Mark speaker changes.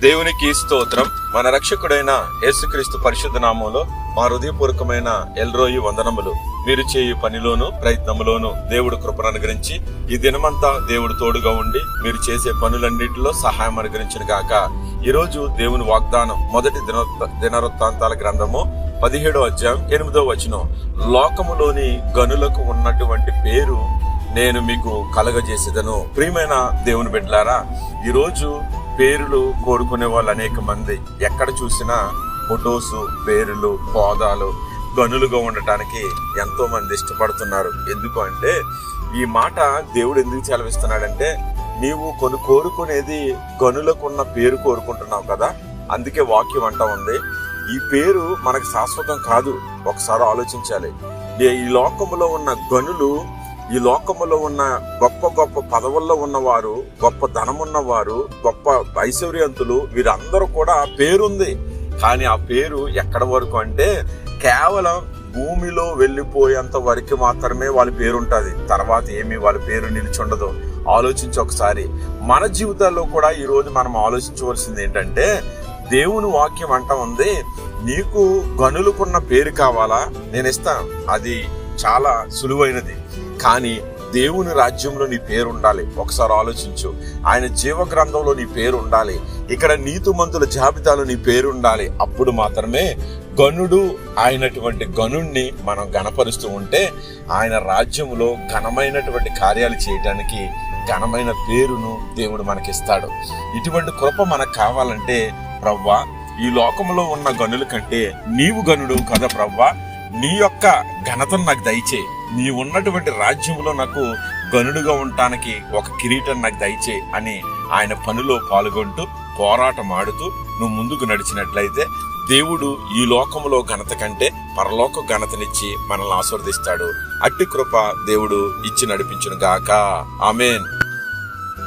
Speaker 1: దేవునికి స్తోత్రం. మన రక్షకుడైన యేసుక్రీస్తు పరిశుద్ధ నామంలో మా హృదయపూర్వకమైన ఎల్రోయి వందనములు. మీరు చేయు పనిలోను ప్రయత్నములోను దేవుడు కృపను అనుగ్రహించి ఈ దినమంతా దేవుడు తోడుగా ఉండి మీరు చేసే పనులన్నిటిలో సహాయం అనుగ్రహించిన గాక. ఈ రోజు దేవుని వాగ్దానం మొదటి దినవృత్తాంతాల గ్రంథము 17వ అధ్యాయం 8వ వచనం. లోకములోని గనులకు ఉన్నటువంటి పేరు నేను మీకు కలగజేసేదను. ప్రియమైన దేవుని బిడ్డలారా, ఈరోజు పేరులు కోరుకునే వాళ్ళు అనేక మంది. ఎక్కడ చూసినా ఫొటోస్, పేరులు, హోదాలు, గనులుగా ఉండటానికి ఎంతో మంది ఇష్టపడుతున్నారు. ఎందుకు అంటే ఈ మాట దేవుడు ఎందుకు సెలవిస్తున్నాడంటే, నీవు కోరుకునేది గనులకున్న పేరు కోరుకుంటున్నావు కదా, అందుకే వాక్యం అంటా ఉంది ఈ పేరు మనకు శాశ్వతం కాదు. ఒకసారి ఆలోచించాలి. ఈ లోకములో ఉన్న గనులు, ఈ లోకములో ఉన్న గొప్ప గొప్ప పదవుల్లో ఉన్నవారు, గొప్ప ధనమున్నవారు, గొప్ప ఐశ్వర్యంతులు, వీరందరూ కూడా పేరుంది. కానీ ఆ పేరు ఎక్కడ వరకు అంటే కేవలం భూమిలో వెళ్ళిపోయేంత వరకు మాత్రమే వాళ్ళ పేరు ఉంటుంది. తర్వాత ఏమీ వాళ్ళ పేరు నిలిచుండదు. ఆలోచించి ఒకసారి. మన జీవితాల్లో కూడా ఈ రోజు మనం ఆలోచించవలసింది ఏంటంటే, దేవుని వాక్యం అంటా ఉంది, నీకు గనులకున్న పేరు కావాలా, నేను ఇస్తాను. అది చాలా సులువైనది. కానీ దేవుని రాజ్యంలో నీ పేరు ఉండాలి. ఒకసారి ఆలోచించు. ఆయన జీవ గ్రంథంలో నీ పేరు ఉండాలి. ఇక్కడ నీతిమంతుల జాబితాలో నీ పేరు ఉండాలి. అప్పుడు మాత్రమే గనుడు అయినటువంటి గనుణ్ణి మనం గణపరుస్తూ ఉంటే ఆయన రాజ్యంలో ఘనమైనటువంటి కార్యాలు చేయడానికి ఘనమైన పేరును దేవుడు మనకిస్తాడు. ఇటువంటి కృప మనకు కావాలంటే, ప్రవ్వా ఈ లోకంలో ఉన్న గనుల కంటే నీవు గనుడు కదా ప్రవ్వా, నీ యొక్క ఘనతను నాకు దయచే, నీ ఉన్నటువంటి రాజ్యంలో నాకు గనుడుగా ఉండటానికి ఒక కిరీటం నాకు దయచే అని ఆయన పనిలో పాల్గొంటూ పోరాటం ఆడుతూ నువ్వు ముందుకు నడిచినట్లయితే దేవుడు ఈ లోకంలో ఘనత కంటే పరలోక ఘనతనిచ్చి మనల్ని ఆశీర్వదిస్తాడు. అట్టి కృప దేవుడు ఇచ్చి నడిపించును గాక. ఆమేన్.